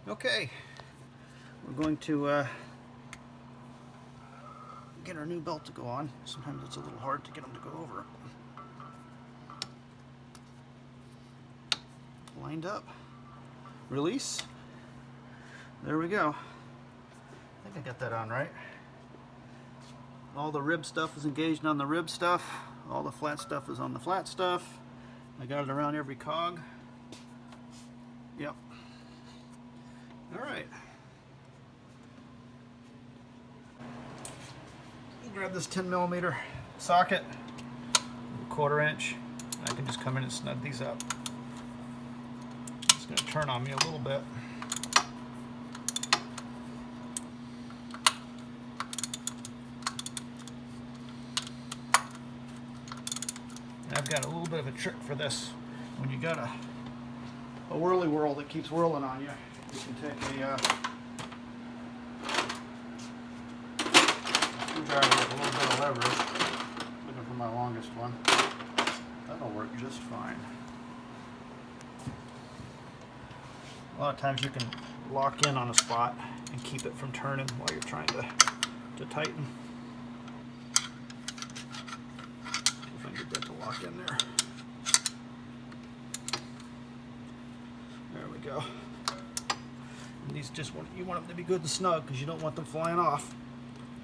Okay, we're going to get our new belt to go on. Sometimes it's a little hard to get them to go over. Lined up. Release. There we go. I think I got that on right. All the rib stuff is engaged on the rib stuff. All the flat stuff is on the flat stuff. I got it around every cog. Yep. All right. Grab this 10mm socket, 1/4 inch. I can just come in and snug these up. It's going to turn on me a little bit. And I've got a little bit of a trick for this. When you got a whirly whirl that keeps whirling on you, you can take a screwdriver with a little bit of leverage. Looking for my longest one. That'll work just fine. A lot of times you can lock in on a spot and keep it from turning while you're trying to tighten. See if I can get that to lock in there. There we go. And these you want them to be good and snug because you don't want them flying off.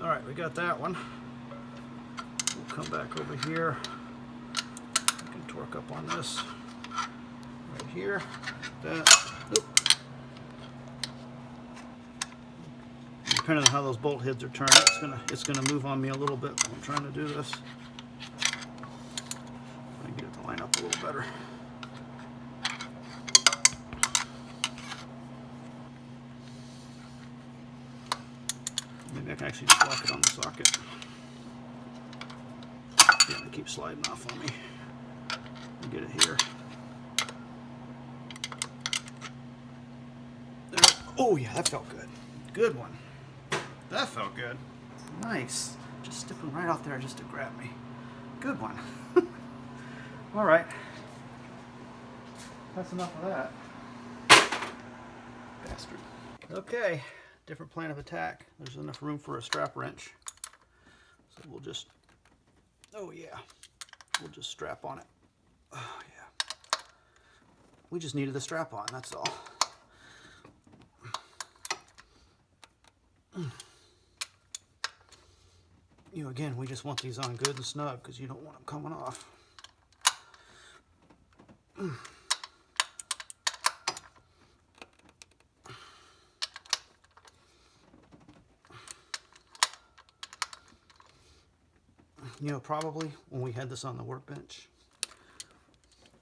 All right, we got that one. We'll come back over here. I can torque up on this right here. That. Oop. Depending on how those bolt heads are turned, it's gonna move on me a little bit while I'm trying to do this. I can get it to line up a little better. Maybe I can actually just lock it on the socket. Yeah, it keeps sliding off on me. I'll get it here. There. Oh yeah, that felt good. Good one. That felt good. Nice. Just stepping right out there just to grab me. Good one. All right. That's enough of that. Bastard. Okay. Different plan of attack. There's enough room for a strap wrench. So we'll just, oh yeah, we'll just strap on it. Oh yeah. We just needed the strap on, that's all. You know, again, we just want these on good and snug because you don't want them coming off. You know, probably when we had this on the workbench.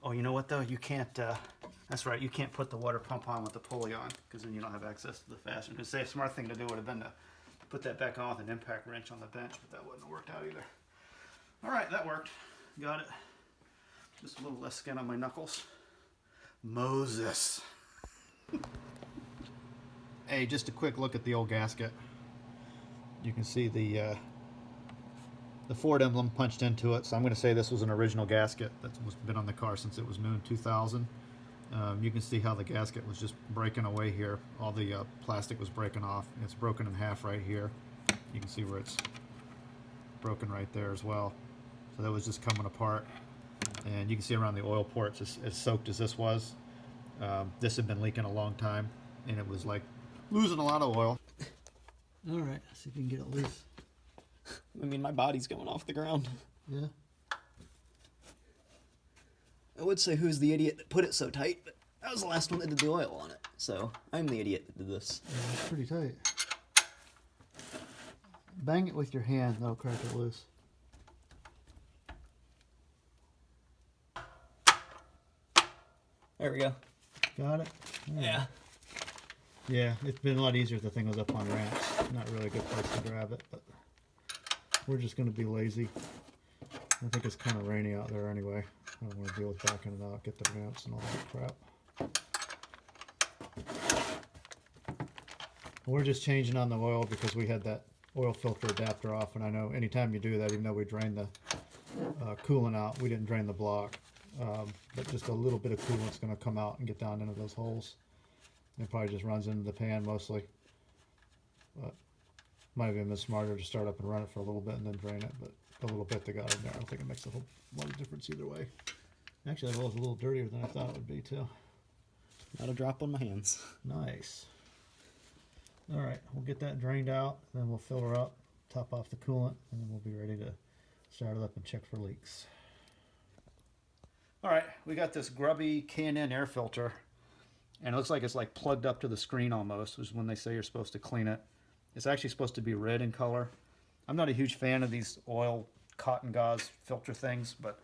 Oh, you know what though? You can't, that's right, you can't put the water pump on with the pulley on because then you don't have access to the fastener. Because say a smart thing to do would have been to put that back on with an impact wrench on the bench, but that wouldn't have worked out either. All right, that worked. Got it. Just a little less skin on my knuckles. Moses. Hey, just a quick look at the old gasket. You can see the Ford emblem punched into it, so I'm going to say this was an original gasket that's been on the car since it was new in 2000. You can see how the gasket was just breaking away here. All the plastic was breaking off. It's broken in half right here. You can see where it's broken right there as well. So that was just coming apart. And you can see around the oil ports, as soaked as this was, this had been leaking a long time, and it was like losing a lot of oil. All right, let's see if we can get it loose. I mean, my body's going off the ground. Yeah. I would say who's the idiot that put it so tight, but I was the last one that did the oil on it. So I'm the idiot that did this. Yeah, it's pretty tight. Bang it with your hand, that'll crack it loose. There we go. Got it? Yeah. Yeah, it's been a lot easier if the thing was up on ramps. Not really a good place to grab it, but we're just going to be lazy. I think it's kind of rainy out there anyway. I don't want to deal with backing it out, get the ramps and all that crap. We're just changing on the oil because we had that oil filter adapter off, and I know anytime you do that, even though we drain the coolant out, we didn't drain the block, but just a little bit of coolant's going to come out and get down into those holes. It probably just runs into the pan mostly. But might have been smarter to start up and run it for a little bit and then drain it. But the little bit they got in there, I don't think it makes a whole lot of difference either way. Actually, that was a little dirtier than I thought it would be too. Not a drop on my hands. Nice. All right, we'll get that drained out, then we'll fill her up, top off the coolant, and then we'll be ready to start it up and check for leaks. All right, we got this grubby K&N air filter, and it looks like it's like plugged up to the screen almost, which is when they say you're supposed to clean it. It's actually supposed to be red in color. I'm not a huge fan of these oil cotton gauze filter things, but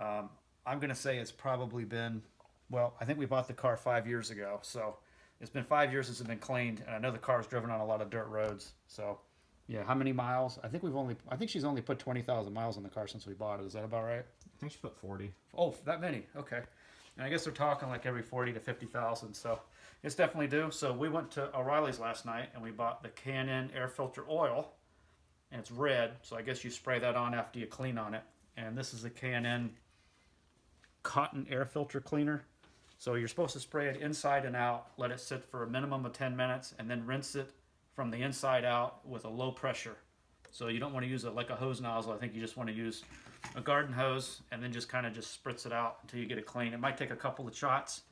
I'm going to say it's probably been, well, I think we bought the car 5 years ago, so it's been 5 years since it's been cleaned, and I know the car's driven on a lot of dirt roads. So, yeah, how many miles? I think she's only put 20,000 miles on the car since we bought it. Is that about right? I think she put 40. Oh, that many? Okay. And I guess they're talking like every 40 to 50,000. So it's definitely due. So we went to O'Reilly's last night and we bought the K&N air filter oil, and it's red. So I guess you spray that on after you clean on it. And this is the K&N cotton air filter cleaner. So you're supposed to spray it inside and out, let it sit for a minimum of 10 minutes, and then rinse it from the inside out with a low pressure. So you don't want to use it like a hose nozzle. I think you just want to use a garden hose and then just kind of just spritz it out until you get it clean. It might take a couple of shots,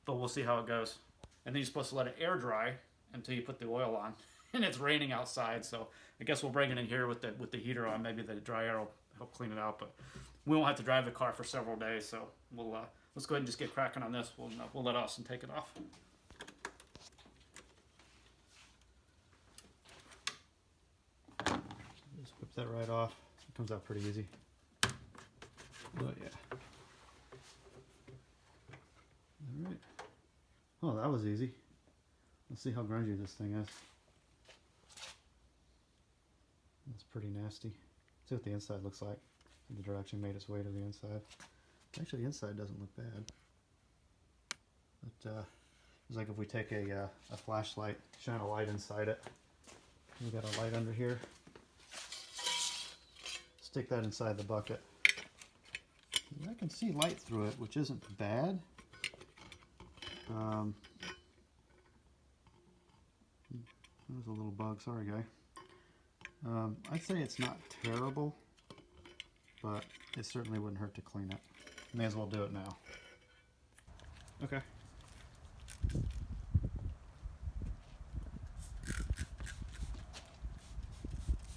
but we'll see how it goes. And then you're supposed to let it air dry until you put the oil on. And it's raining outside, so I guess we'll bring it in here with the heater on. Maybe the dry air will help clean it out, but we won't have to drive the car for several days, so we'll let's go ahead and just get cracking on this. We'll let Austin take it off. Just whip that right off. It comes out pretty easy. Oh yeah. All right. Oh, that was easy. Let's see how grungy this thing is. That's pretty nasty. Let's see what the inside looks like. The dirt actually made its way to the inside. Actually, the inside doesn't look bad. But it's like if we take a flashlight, shine a light inside it. We got a light under here. Stick that inside the bucket. And I can see light through it, which isn't bad. There's a little bug. Sorry, guy. I'd say it's not terrible, but it certainly wouldn't hurt to clean it. May as well do it now. Okay.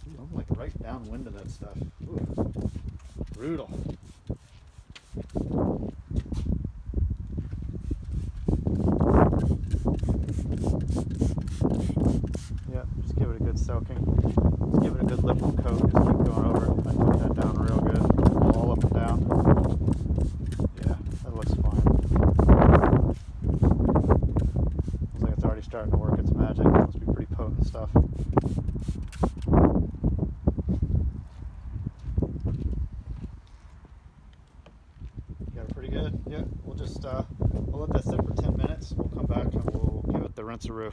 Ooh, I'm like right downwind of that stuff. Ooh, brutal. Yeah, just give it a good soaking. Just give it a good liquid coat. Just keep going over it. I took that down real good. All up and down. Yeah, that looks fine. Looks like it's already starting to work its magic. It must be pretty potent stuff. Got it pretty good. Yeah, we'll just we'll let that sit for 10 minutes. We'll come back and we'll give it the rinse-a-roo.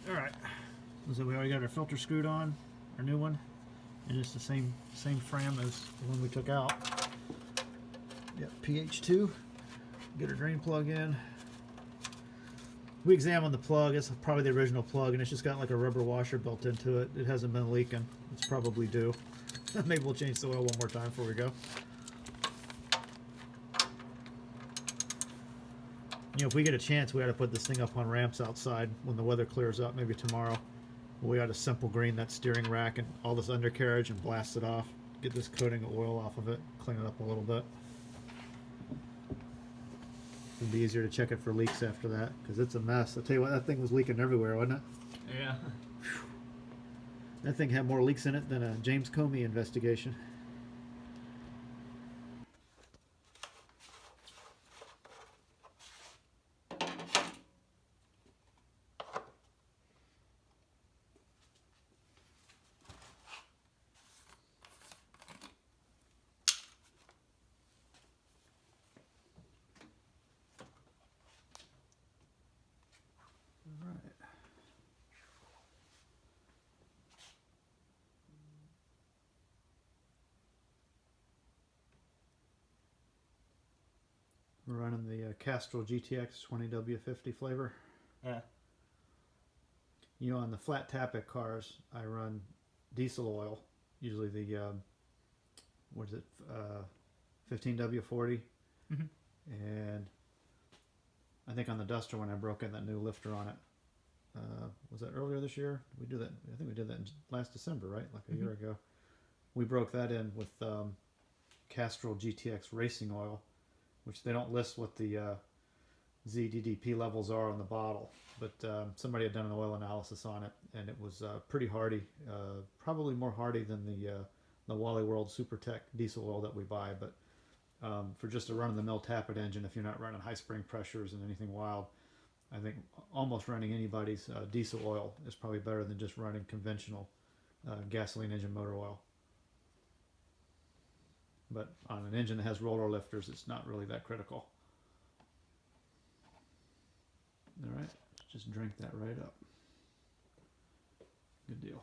All right, so we already got our filter screwed on, our new one, and it's the same frame as the one we took out. Yep, PH2. Get our drain plug in. We examined the plug. It's probably the original plug, and it's just got like a rubber washer built into it. It hasn't been leaking. It's probably due. Maybe we'll change the oil one more time before we go. You know, if we get a chance, we ought to put this thing up on ramps outside when the weather clears up, maybe tomorrow. We ought to simple green that steering rack and all this undercarriage and blast it off. Get this coating of oil off of it, clean it up a little bit. It'd be easier to check it for leaks after that, because it's a mess. I'll tell you what, that thing was leaking everywhere, wasn't it? Yeah. Whew. That thing had more leaks in it than a James Comey investigation. We're running the Castrol GTX 20W50 flavor. Yeah. You know, on the flat tappet cars, I run diesel oil, usually the what is it, 15W40, and I think on the Duster when I broke in that new lifter on it, was that earlier this year? We do that. I think we did that in last December, right? Like a year ago. We broke that in with Castrol GTX racing oil, which they don't list what the ZDDP levels are on the bottle, but somebody had done an oil analysis on it, and it was pretty hardy, probably more hardy than the Wally World SuperTech diesel oil that we buy. But for just a run-of-the-mill tappet engine, if you're not running high spring pressures and anything wild, I think almost running anybody's diesel oil is probably better than just running conventional gasoline engine motor oil. But on an engine that has roller lifters, it's not really that critical. All right, just drink that right up. Good deal.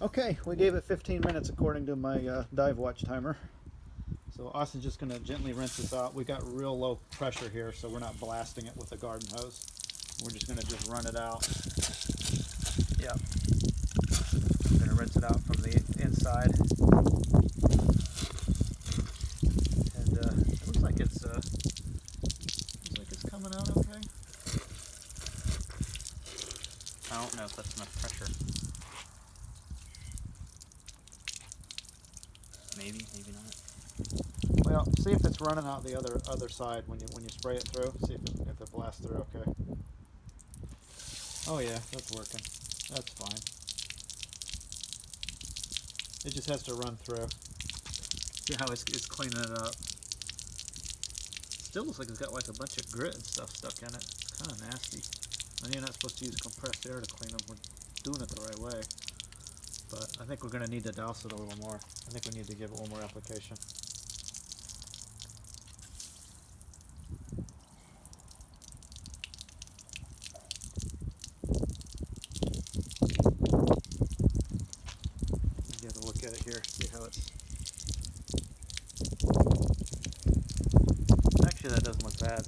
Okay, we gave it 15 minutes according to my dive watch timer. So Austin's just going to gently rinse this out. We got real low pressure here, so we're not blasting it with a garden hose. We're just going to just run it out. Yep. I'm going to rinse it out from the inside. And it looks like it's coming out okay. I don't know if that's enough pressure. Maybe, maybe not. Well, see if it's running out the other side when you spray it through. See if it blasts through okay. Oh yeah, that's working. That's fine. It just has to run through. See how it's cleaning it up. Still looks like it's got like a bunch of grit and stuff stuck in it. It's kind of nasty. I know you're not supposed to use compressed air to clean them. We're doing it the right way. But I think we're going to need to douse it a little more. I think we need to give it one more application. Get a look at it here, see how it's... Actually, that doesn't look bad.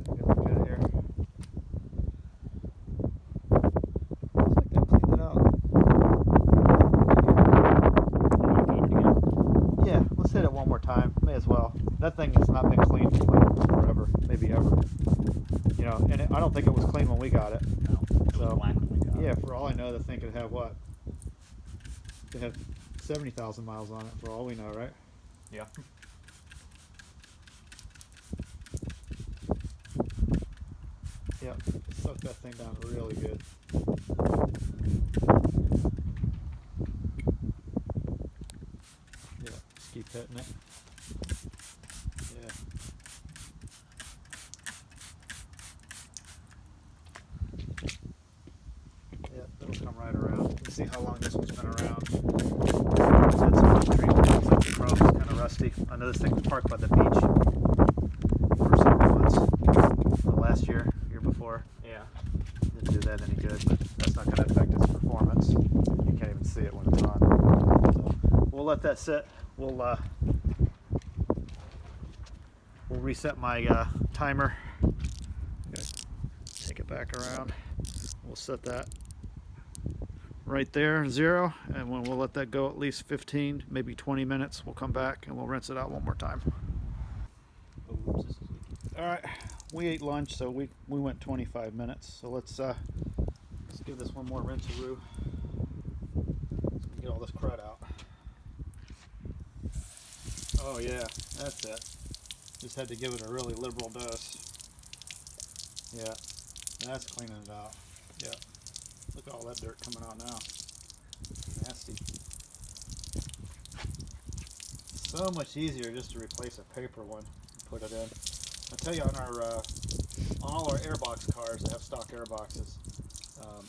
Get a look at it here. Looks like that cleaned it out. Yeah, let's hit it one more time. May as well. That thing has not been clean for like forever, maybe ever. You know, and I don't think it was clean when we got it. No, it was black when we got it. Yeah, for all I know, the thing could have what? Could have 70,000 miles on it, for all we know, right? Yeah. Yep, suck that thing down really good. Yeah, just keep hitting it. Yeah. Yep, it'll come right around. Let's see how long this one's been around. It's had some treatment. The chrome's kind of rusty. I know this thing was parked by the beach for several months. Last year before. Yeah. Didn't do that any good, but that's not going to affect its performance. You can't even see it when it's on. So we'll let that sit. We'll reset my timer. I'm gonna take it back around. We'll set that right there, 0, and when we'll let that go at least 15, maybe 20 minutes. We'll come back and we'll rinse it out one more time. Oops, this is leaking. All right, we ate lunch, so we went 25 minutes. So let's give this one more rinse-a-roo so we can get all this crud out. Oh yeah, that's it. Just had to give it a really liberal dose. Yeah, that's cleaning it out. Yeah, look at all that dirt coming out now. Nasty. So much easier just to replace a paper one and put it in. I'll tell you, on all our airbox cars that have stock airboxes,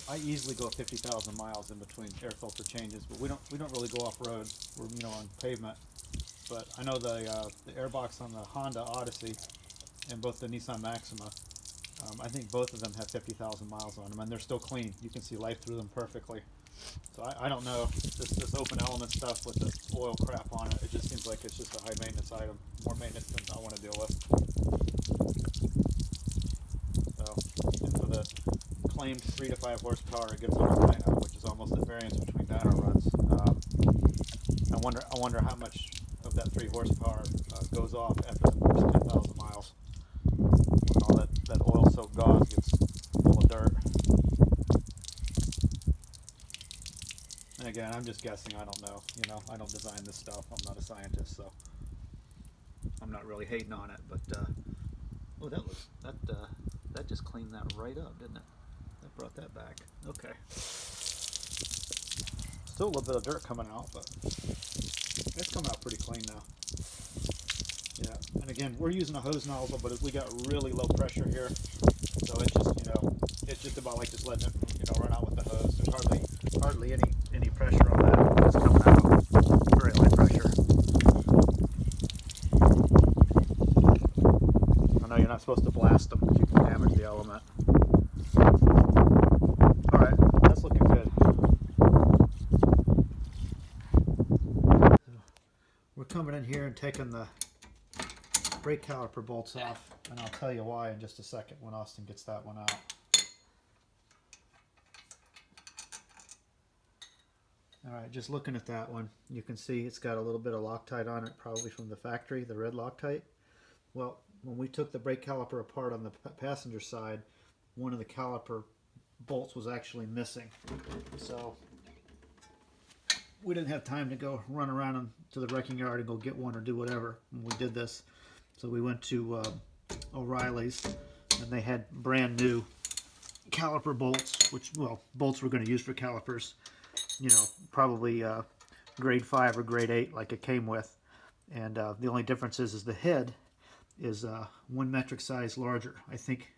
I easily go 50,000 miles in between air filter changes, but we don't really go off road. We're on pavement. But I know the airbox on the Honda Odyssey and both the Nissan Maxima, I think both of them have 50,000 miles on them, and they're still clean. You can see life through them perfectly. So I don't know, this open element stuff with the oil crap on it, it just seems like it's just a high maintenance item, more maintenance than I want to deal with. So, and for the claimed 3 to 5 horsepower it gets on a dyno, which is almost the variance between dyno runs. I wonder how much of that 3 horsepower goes off after the first 10,000 miles, when all that oil-soaked gauze gets full of dirt. And again, I'm just guessing. I don't know. You know, I don't design this stuff. I'm not a scientist, so I'm not really hating on it. But oh, that just cleaned that right up, didn't it? That brought that back. Okay. Still a little bit of dirt coming out, but it's coming out pretty clean now. Yeah. And again, we're using a hose nozzle, but we got really low pressure here, so it's just, you know, it's just about like just letting it, you know, run out with the hose. There's hardly any pressure on that. It's coming out very light pressure. I know you're not supposed to blast them if you can damage the element. All right, that's looking good. We're coming in here and taking the brake caliper bolts off, and I'll tell you why in just a second when Austin gets that one out. Alright, just looking at that one, you can see it's got a little bit of Loctite on it, probably from the factory, the red Loctite. Well, when we took the brake caliper apart on the passenger side, one of the caliper bolts was actually missing. So we didn't have time to go run around to the wrecking yard and go get one or do whatever when we did this. So we went to O'Reilly's, and they had brand new caliper bolts, which, well, bolts we're going to use for calipers, you know, probably grade 5 or grade 8 like it came with. And the only difference is the head is 1 metric size larger. I think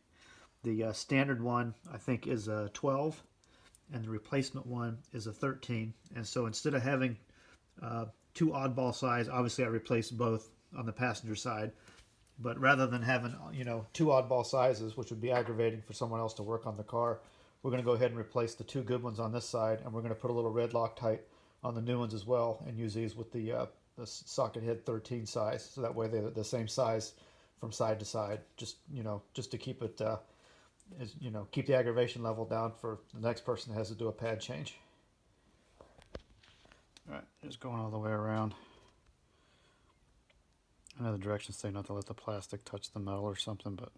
the standard one, I think, is a 12, and the replacement one is a 13. And so instead of having 2 oddball size, obviously I replaced both on the passenger side, but rather than having, you know, 2 oddball sizes, which would be aggravating for someone else to work on the car, we're going to go ahead and replace the 2 good ones on this side, and we're going to put a little red Loctite on the new ones as well, and use these with the socket head 13 size, so that way they're the same size from side to side, just, you know, just to keep it you know, keep the aggravation level down for the next person that has to do a pad change. Alright, just going all the way around. I know the directions say not to let the plastic touch the metal or something, but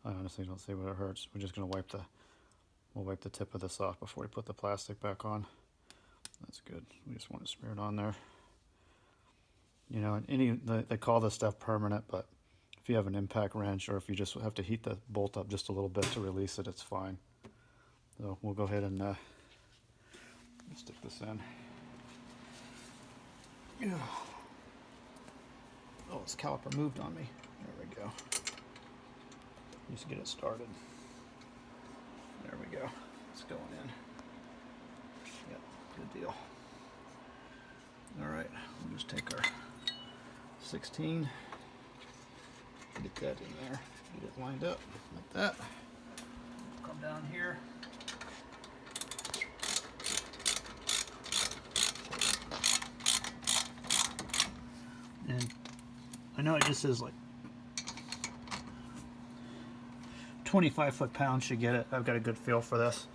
I honestly don't see what it hurts. We're just going to we'll wipe the tip of this off before we put the plastic back on. That's good. We just want to smear it on there. You know, they call this stuff permanent, but if you have an impact wrench or if you just have to heat the bolt up just a little bit to release it, it's fine. So we'll go ahead and stick this in. Yeah. Oh, this caliper moved on me. There we go. Just get it started. There we go. It's going in. Yep, good deal. All right, we'll just take our 16, get that in there, get it lined up like that. Come down here. And I know it just says like 25 foot-pounds should get it. I've got a good feel for this.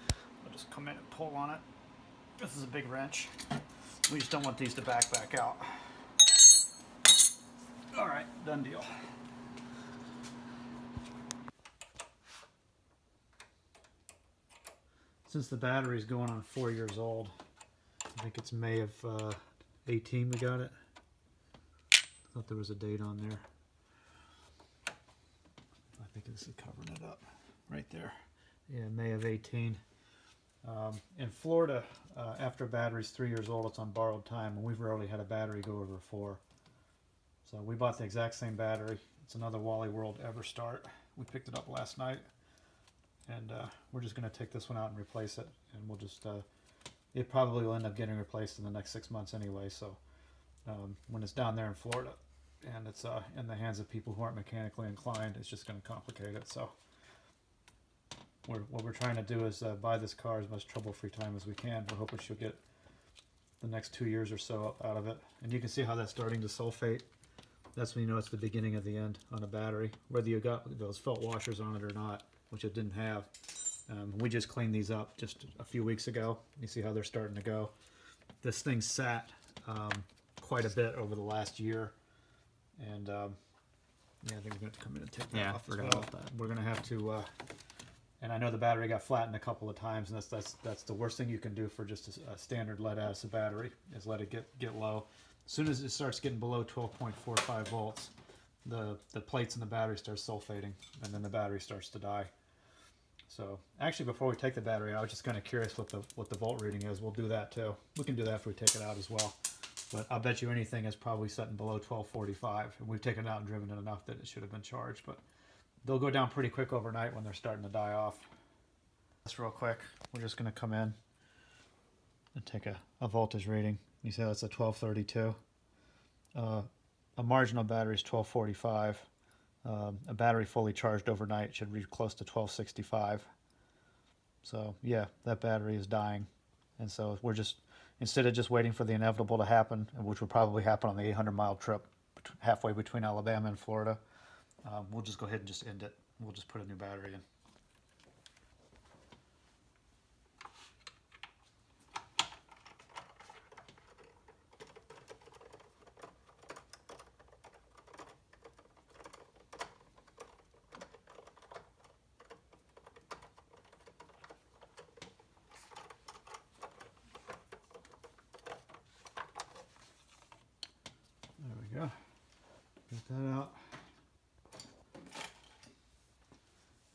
I'll just come in and pull on it. This is a big wrench. We just don't want these to back out. All right, done deal. Since the battery's going on 4 years old, I think it's May of 18 we got it. I thought there was a date on there. I think this is covering it up right there. Yeah, May of 18. In Florida, after a battery's 3 years old, it's on borrowed time, and we've rarely had a battery go over 4. So we bought the exact same battery. It's another Wally World Everstart. We picked it up last night, and we're just going to take this one out and replace it, and we'll just, it probably will end up getting replaced in the next 6 months anyway, so when it's down there in Florida, and it's in the hands of people who aren't mechanically inclined, it's just going to complicate it, so what we're trying to do is buy this car as much trouble-free time as we can. We're hoping she'll get the next 2 years or so out of it. And you can see how that's starting to sulfate. That's when you know it's the beginning of the end on a battery, whether you got those felt washers on it or not, which it didn't have. We just cleaned these up just a few weeks ago. You see how they're starting to go. This thing sat quite a bit over the last year, and yeah, I think we're going to come in and take that off as well. We're going to have to, and I know the battery got flattened a couple of times, and that's the worst thing you can do for just a standard lead-acid battery, is let it get low. As soon as it starts getting below 12.45 volts, the plates in the battery start sulfating, and then the battery starts to die. So actually, before we take the battery out, I was just kind of curious what the volt reading is. We'll do that too. We can do that if we take it out as well. But I'll bet you anything is probably setting below 1245. And we've taken it out and driven it enough that it should have been charged. But they'll go down pretty quick overnight when they're starting to die off. Just real quick, we're just going to come in and take a voltage reading. You see that's a 1232. A marginal battery is 1245. A battery fully charged overnight should reach close to 1265. So yeah, that battery is dying. And so we're just, instead of just waiting for the inevitable to happen, which would probably happen on the 800-mile trip halfway between Alabama and Florida, we'll just go ahead and just end it. We'll just put a new battery in. There we go. Get that out.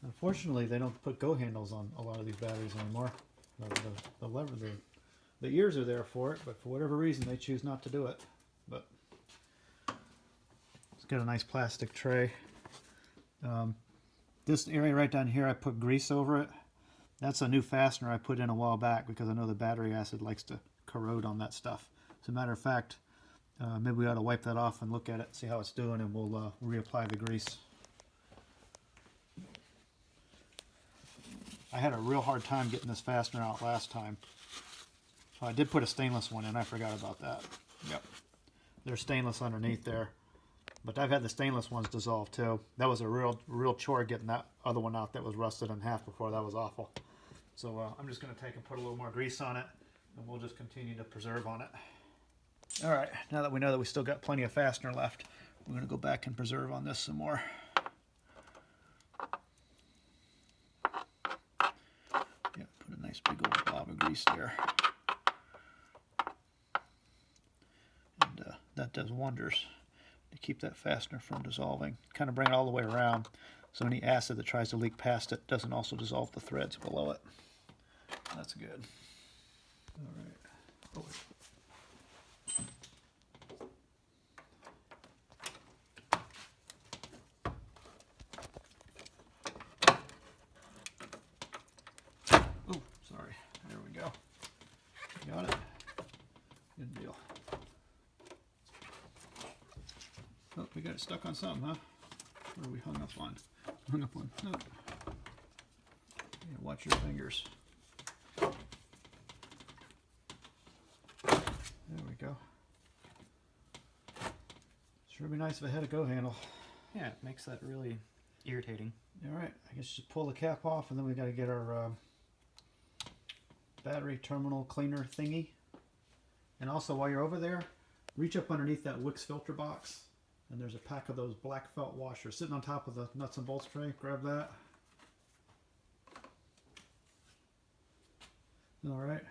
Unfortunately, they don't put go handles on a lot of these batteries anymore. The lever, the ears are there for it, but for whatever reason, they choose not to do it. But it's got a nice plastic tray. This area right down here, I put grease over it. That's a new fastener I put in a while back because I know the battery acid likes to corrode on that stuff. As a matter of fact, maybe we ought to wipe that off and look at it, see how it's doing, and we'll reapply the grease. I had a real hard time getting this fastener out last time. So I did put a stainless one in, I forgot about that. Yep. There's stainless underneath there. But I've had the stainless ones dissolve too. That was a real chore getting that other one out that was rusted in half before. That was awful. So I'm just going to take and put a little more grease on it, and we'll just continue to preserve on it. All right, now that we know that we still got plenty of fastener left, we're going to go back and preserve on this some more. Yeah, put a nice big old blob of grease there. And that does wonders to keep that fastener from dissolving. Kind of bring it all the way around so any acid that tries to leak past it doesn't also dissolve the threads below it. That's good. All right. Oh. Oh, sorry. There we go. Got it. Good deal. Oh, we got it stuck on something, huh? What are we hung up on? Hung up on. No. Yeah, watch your fingers. There we go. Sure be nice if it had a go handle. Yeah, it makes that really irritating. All right, I guess just pull the cap off, and then we got to get our battery terminal cleaner thingy. And also, while you're over there, reach up underneath that Wix filter box, and there's a pack of those black felt washers sitting on top of the nuts and bolts tray. Grab that. All right.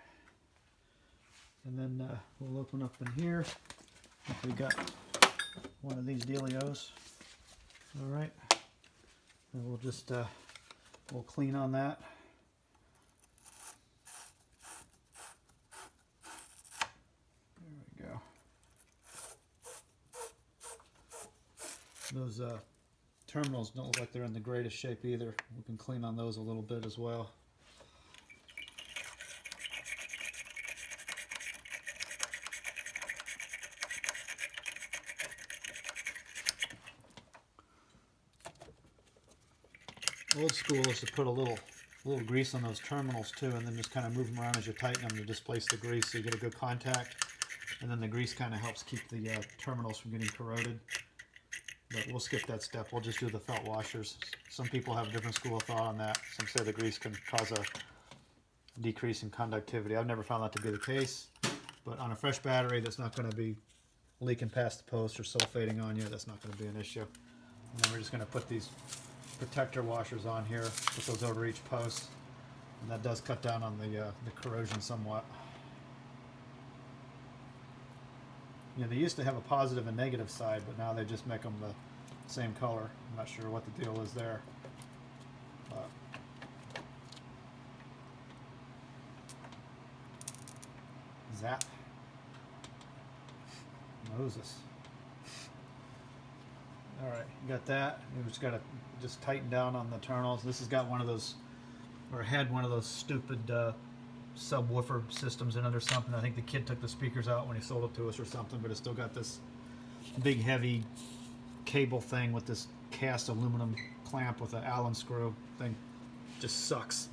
And then we'll open up in here. We got one of these dealios. All right. And we'll just we'll clean on that. There we go. Those terminals don't look like they're in the greatest shape either. We can clean on those a little bit as well. Old school is to put a little a little grease on those terminals too, and then just kind of move them around as you tighten them to displace the grease so you get a good contact. And then the grease kind of helps keep the terminals from getting corroded. But we'll skip that step. We'll just do the felt washers. Some people have a different school of thought on that. Some say the grease can cause a decrease in conductivity. I've never found that to be the case. But on a fresh battery that's not going to be leaking past the post or sulfating on you, that's not going to be an issue. And then we're just going to put these protector washers on here, put those over each post, and that does cut down on the corrosion somewhat. You know, they used to have a positive and negative side, but now they just make them the same color. I'm not sure what the deal is there. But zap. Moses. All right, you got that. You just got to just tighten down on the terminals. This has got one of those, or had one of those stupid subwoofer systems in it or something. I think the kid took the speakers out when he sold it to us or something, but it's still got this big heavy cable thing with this cast aluminum clamp with an Allen screw thing. Just sucks.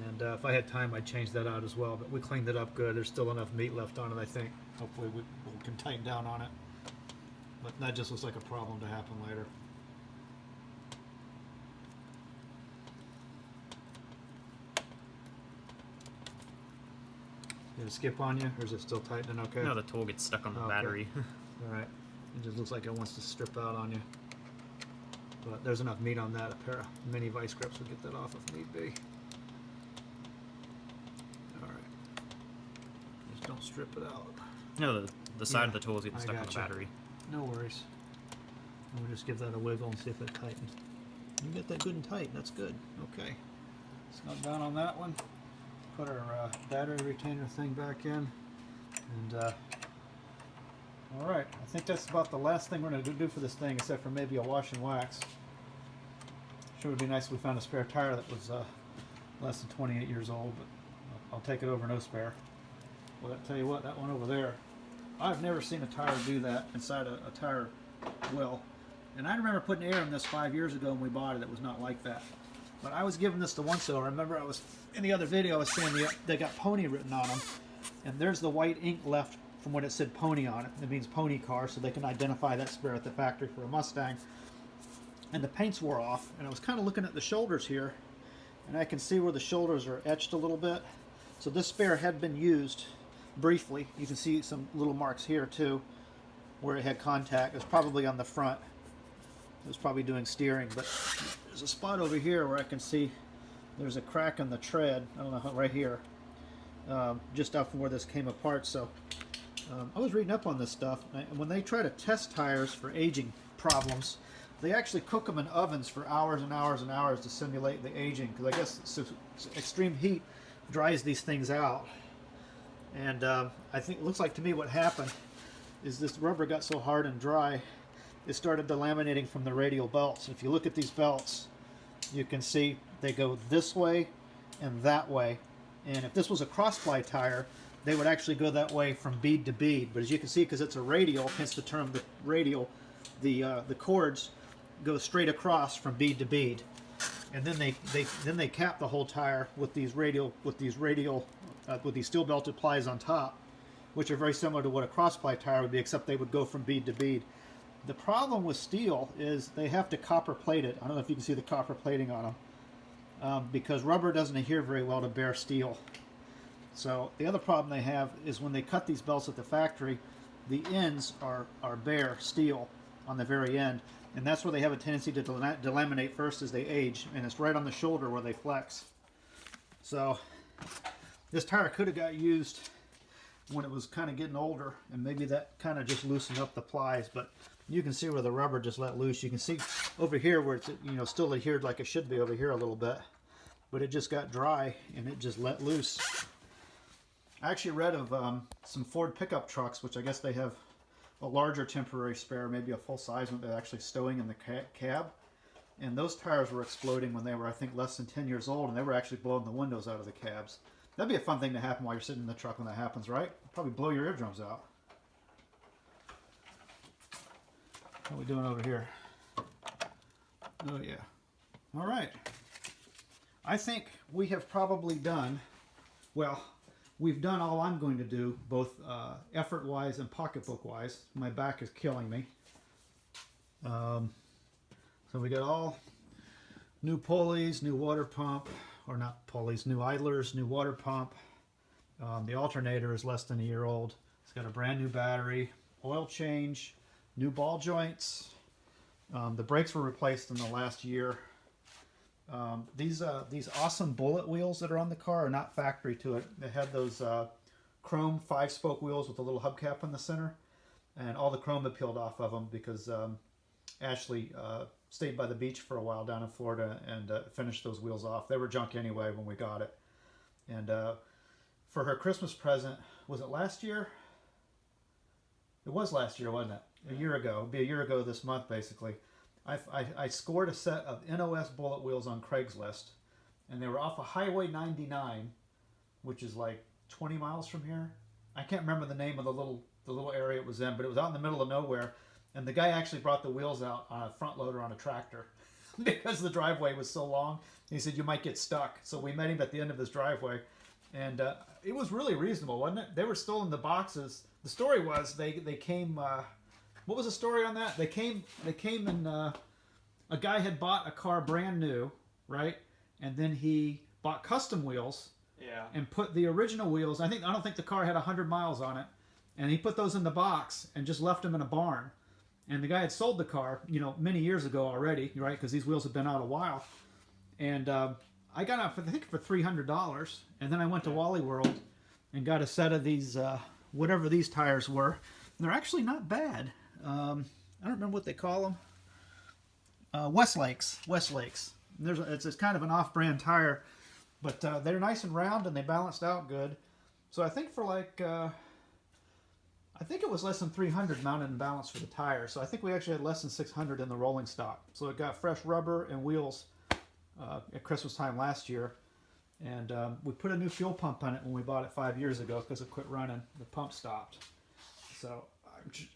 And if I had time, I'd change that out as well, but we cleaned it up good. There's still enough meat left on it, I think. Hopefully we can tighten down on it. But that just looks like a problem to happen later. Did it skip on you, or is it still tightening okay? No, the tool gets stuck on the battery. Alright. It just looks like it wants to strip out on you. But there's enough meat on that. A pair of mini vice grips will get that off if need be. Alright. Just don't strip it out. No, the side of the tool is getting stuck on the battery. No worries. We'll just give that a wiggle and see if it tightens. You get that good and tight. That's good. Okay. Snug down on that one. Put our battery retainer thing back in. And alright, I think that's about the last thing we're going to do for this thing, except for maybe a wash and wax. Sure would be nice if we found a spare tire that was less than 28 years old, but I'll take it over no spare. Well, I tell you what, that one over there, I've never seen a tire do that inside a tire well. And I remember putting air in this 5 years ago when we bought it. It was not like that. But I was giving this to once over. I remember I was in the other video I was saying they got pony written on them, and there's the white ink left from when it said pony on it. It means pony car, so they can identify that spare at the factory for a Mustang. And the paints wore off, and I was kind of looking at the shoulders here, and I can see where the shoulders are etched a little bit. So this spare had been used briefly. You can see some little marks here too where it had contact. It was probably on the front. It was probably doing steering, but there's a spot over here where I can see there's a crack in the tread. I don't know how, right here, just out from where this came apart. So I was reading up on this stuff, and when they try to test tires for aging problems, they actually cook them in ovens for hours and hours and hours to simulate the aging, because I guess extreme heat dries these things out. And I think it looks like to me what happened is this rubber got so hard and dry, it started delaminating from the radial belts. If you look at these belts, you can see they go this way and that way. And if this was a cross-ply tire, they would actually go that way from bead to bead. But as you can see, because it's a radial, hence the term the radial, the cords go straight across from bead to bead. And then they cap the whole tire with these steel belted plies on top, which are very similar to what a cross-ply tire would be, except they would go from bead to bead. The problem with steel is they have to copper plate it. I don't know if you can see the copper plating on them, because rubber doesn't adhere very well to bare steel. So the other problem they have is when they cut these belts at the factory, the ends are bare steel on the very end, and that's where they have a tendency to delaminate first as they age, and it's right on the shoulder where they flex. So this tire could have got used when it was kind of getting older, and maybe that kind of just loosened up the plies, but you can see where the rubber just let loose. You can see over here where it's, you know, still adhered like it should be over here a little bit, but it just got dry and it just let loose. I actually read of some Ford pickup trucks, which I guess they have a larger temporary spare, maybe a full size one they're actually stowing in the cab, and those tires were exploding when they were, I think, less than 10 years old, and they were actually blowing the windows out of the cabs. That'd be a fun thing to happen while you're sitting in the truck when that happens, right? Probably blow your eardrums out. What are we doing over here? Oh yeah. All right. I think we have probably done, well, we've done all I'm going to do, both effort-wise and pocketbook-wise. My back is killing me. So we got all new pulleys, new water pump, or not pulleys, new idlers, new water pump. The alternator is less than a year old. It's got a brand new battery, oil change, new ball joints. The brakes were replaced in the last year. These awesome bullet wheels that are on the car are not factory to it. They had those chrome 5-spoke wheels with a little hubcap in the center, and all the chrome had peeled off of them because Ashley stayed by the beach for a while down in Florida and finished those wheels off. They were junk anyway when we got it. And for her Christmas present, was it last year? It was last year, wasn't it? A year ago. It'd be a year ago this month, basically. I scored a set of NOS bullet wheels on Craigslist, and they were off of Highway 99, which is like 20 miles from here. I can't remember the name of the little area it was in, but it was out in the middle of nowhere. And the guy actually brought the wheels out on a front loader on a tractor because the driveway was so long. He said, you might get stuck. So we met him at the end of this driveway. And it was really reasonable, wasn't it? They were still in the boxes. The story was they came... what was the story on that? They came and a guy had bought a car brand new, right? And then he bought custom wheels. Yeah. And put the original wheels. I don't think the car had 100 miles on it. And he put those in the box and just left them in a barn. And the guy had sold the car, many years ago already, right? Because these wheels have been out a while. And I got out, for $300. And then I went to Wally World and got a set of these, whatever these tires were. And they're actually not bad. I don't remember what they call them. Westlakes. It's kind of an off-brand tire. But they're nice and round and they balanced out good. So I think for like... I think it was less than 300 mounted and balanced for the tire. So I think we actually had less than 600 in the rolling stock. So it got fresh rubber and wheels at Christmas time last year. And we put a new fuel pump on it when we bought it 5 years ago because it quit running. The pump stopped. So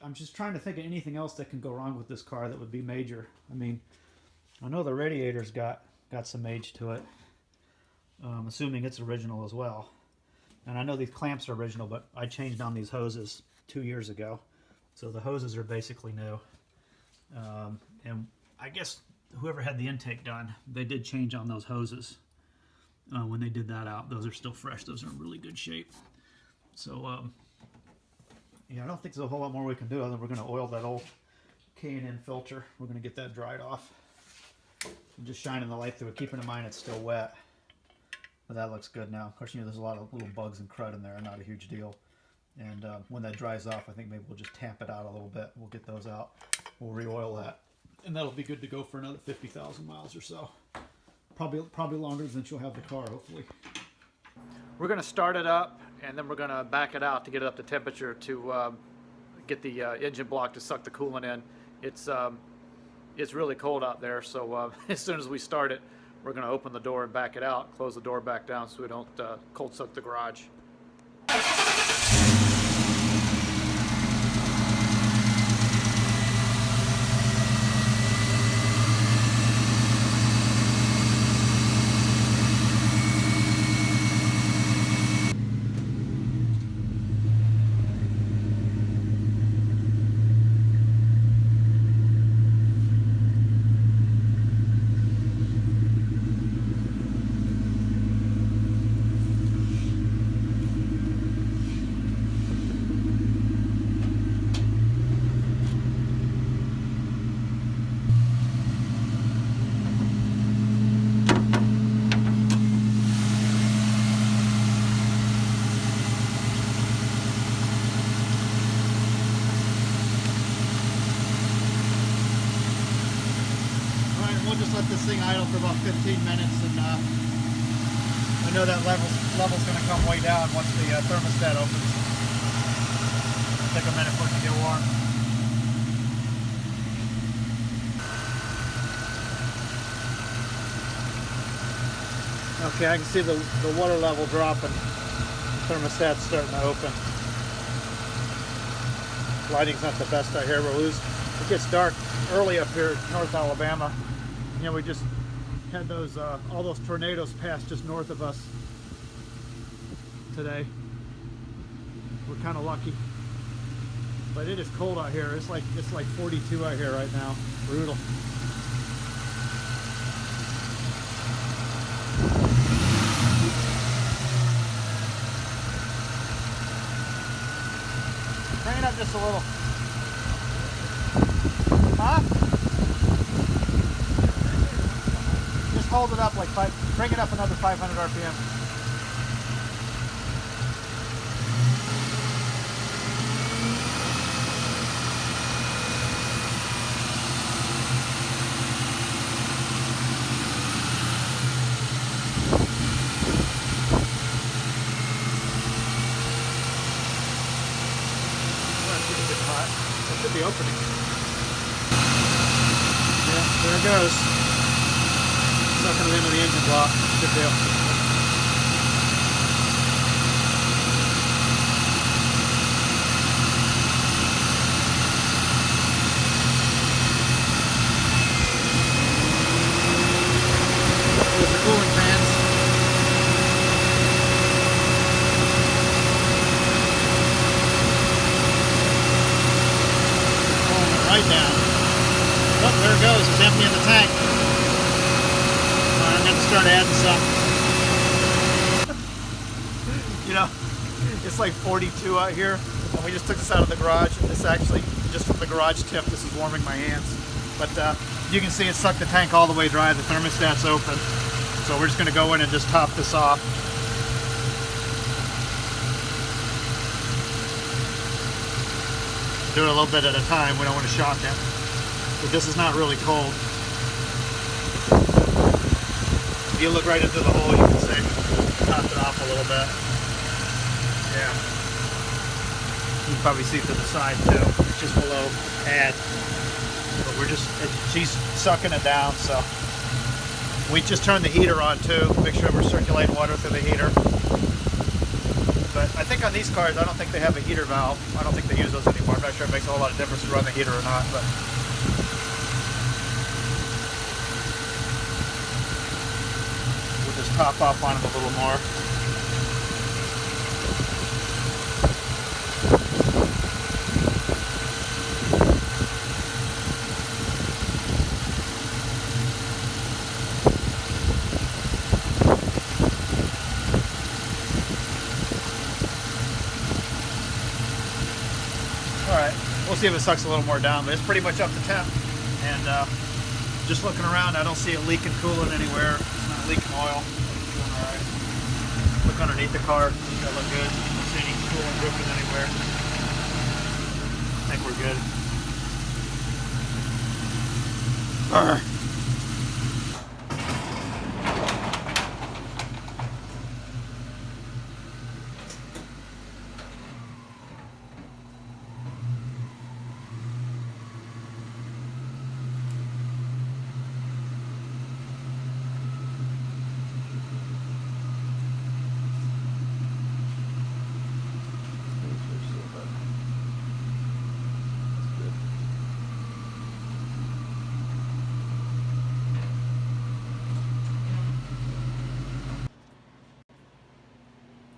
I'm just trying to think of anything else that can go wrong with this car that would be major. I mean, I know the radiator's got some age to it. Assuming it's original as well. And I know these clamps are original, but I changed on these hoses 2 years ago, so the hoses are basically new. And I guess whoever had the intake done, they did change on those hoses when they did that out. Those are still fresh. Those are in really good shape. So yeah, I don't think there's a whole lot more we can do other than we're going to oil that old K&N filter. We're going to get that dried off. I'm just shining the light through it, keeping in mind it's still wet. But that looks good now. Of course, there's a lot of little bugs and crud in there. Not a huge deal. And when that dries off, I think maybe we'll just tamp it out a little bit. We'll get those out. We'll re-oil that. And that'll be good to go for another 50,000 miles or so. Probably longer than she'll have the car, hopefully. We're going to start it up, and then we're going to back it out to get it up to temperature to get the engine block to suck the coolant in. It's really cold out there, so as soon as we start it, we're going to open the door and back it out, close the door back down so we don't cold soak the garage. We'll just let this thing idle for about 15 minutes, and I know that level's going to come way down once the thermostat opens. It'll take a minute for it to get warm. Okay, I can see the water level dropping. The thermostat's starting to open. Lighting's not the best out here. It gets dark early up here in North Alabama. We just had those all those tornadoes pass just north of us today. We're kind of lucky, but it is cold out here. It's like 42 out here right now. Brutal. Bring it up just a little. Huh? Just hold it up like bring it up another 500 RPM. That should be opening. Yeah, there it goes. Sucking it into the engine block. Good deal. There's the cooling fans. Right down. Oh, there it goes. It's emptying the tank. I'm going to start adding some. You know, it's like 42 out here, and we just took this out of the garage. This actually, just from the garage tip, this is warming my hands. But you can see it sucked the tank all the way dry. The thermostat's open. So we're just going to go in and just top this off. Do it a little bit at a time. We don't want to shock it. But this is not really cold. If you look right into the hole, you can see top it off a little bit. Yeah. You can probably see to the side too. It's just below add. But we're just, she's sucking it down, so. We just turned the heater on too. Make sure we're circulating water through the heater. But I think on these cars, I don't think they have a heater valve. I don't think they use those anymore. I'm not sure it makes a whole lot of difference to run the heater or not. But we'll just top off on it a little more. We'll see if it sucks a little more down, but it's pretty much up to temp. And just looking around, I don't see it leaking coolant anywhere. It's not leaking oil. It's doing all right. Look underneath the car. That look good. Don't see any coolant dripping anywhere. I think we're good.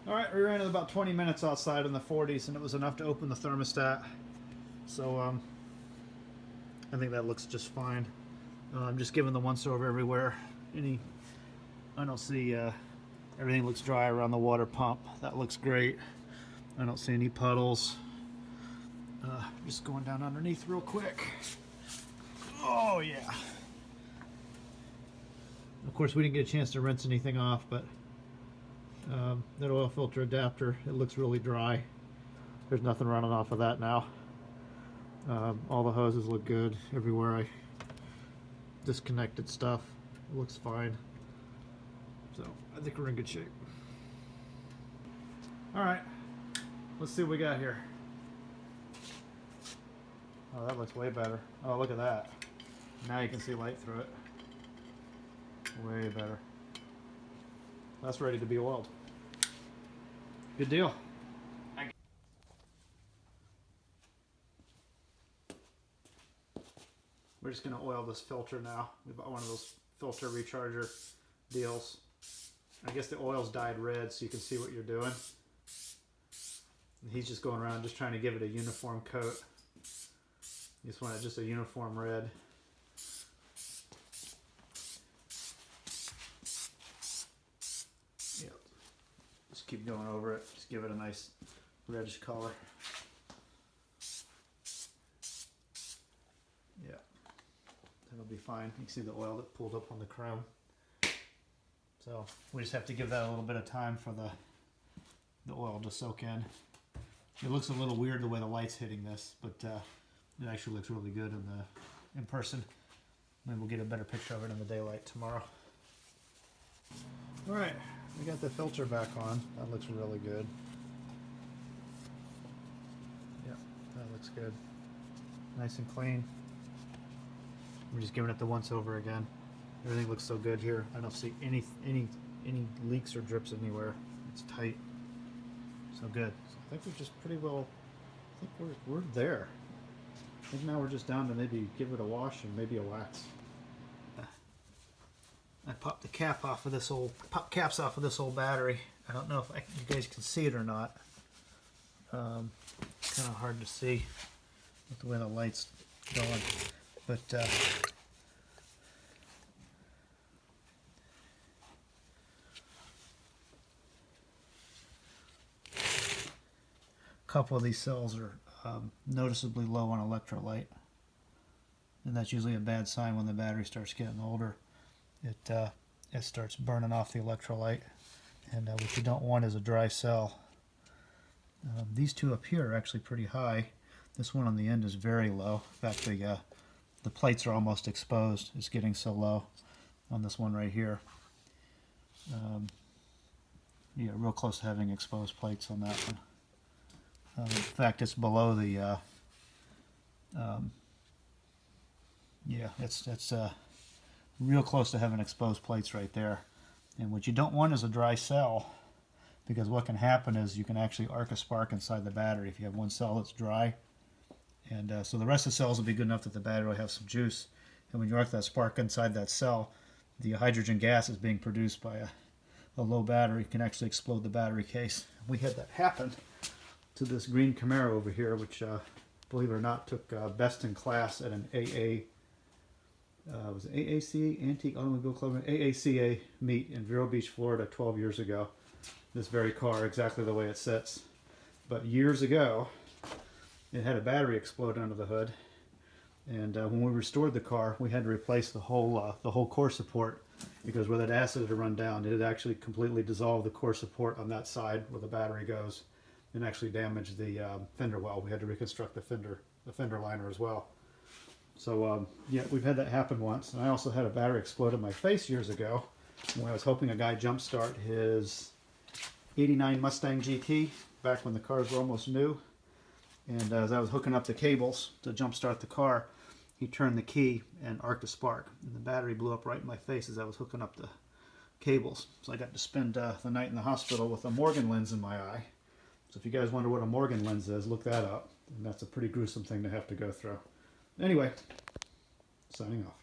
Alright, we ran it about 20 minutes outside in the 40s, and it was enough to open the thermostat. So, I think that looks just fine. I'm just giving the once over everywhere. I don't see, everything looks dry around the water pump. That looks great. I don't see any puddles. Just going down underneath real quick. Oh, yeah. Of course, we didn't get a chance to rinse anything off, but that oil filter adapter, it looks really dry. There's nothing running off of that now. All the hoses look good. Everywhere I disconnected stuff, it looks fine. So I think we're in good shape. Alright, let's see what we got here. Oh, that looks way better. Oh, look at that. Now you can see light through it. Way better. That's ready to be oiled. Good deal. We're just going to oil this filter now. We bought one of those filter recharger deals. I guess the oil's dyed red so you can see what you're doing. And he's just going around just trying to give it a uniform coat. You just want it just a uniform red. Yep. Just keep going over it. Just give it a nice reddish color. Yeah. That'll be fine. You can see the oil that pulled up on the chrome. So we just have to give that a little bit of time for the oil to soak in. It looks a little weird the way the light's hitting this, but it actually looks really good in person. Maybe we'll get a better picture of it in the daylight tomorrow. All right, we got the filter back on. That looks really good. Yeah, that looks good. Nice and clean. We're just giving it the once over again. Everything looks so good here. I don't see any leaks or drips anywhere. It's tight. So good. So I think we're just pretty well. I think we're there. I think now we're just down to maybe give it a wash and maybe a wax. I popped the cap off of this old caps off of this old battery. I don't know if you guys can see it or not. Kind of hard to see with the way the light's going, but. A couple of these cells are noticeably low on electrolyte, and that's usually a bad sign when the battery starts getting older. It starts burning off the electrolyte, and what you don't want is a dry cell. These two up here are actually pretty high. This one on the end is very low. In fact, the plates are almost exposed. It's getting so low on this one right here. Yeah, real close to having exposed plates on that one. In fact, it's below the. Yeah, it's real close to having exposed plates right there. And what you don't want is a dry cell, because what can happen is you can actually arc a spark inside the battery if you have one cell that's dry. And so the rest of the cells will be good enough that the battery will have some juice. And when you arc that spark inside that cell, the hydrogen gas is being produced by a low battery, can actually explode the battery case. We had that happen to this green Camaro over here, which, believe it or not, took best in class at an was it AAC, Antique Automobile Club, AACA meet in Vero Beach, Florida 12 years ago. This very car, exactly the way it sits. But years ago, it had a battery explode under the hood. And when we restored the car, we had to replace the whole core support, because where that acid had run down, it had actually completely dissolved the core support on that side where the battery goes, and actually damaged the fender well. We had to reconstruct the fender liner as well. So yeah, we've had that happen once. And I also had a battery explode in my face years ago when I was helping a guy jumpstart his '89 Mustang GT back when the cars were almost new. And as I was hooking up the cables to jumpstart the car, he turned the key and arced a spark, and the battery blew up right in my face as I was hooking up the cables. So I got to spend the night in the hospital with a Morgan lens in my eye. So if you guys wonder what a Morgan lens is, look that up. And that's a pretty gruesome thing to have to go through. Anyway, signing off.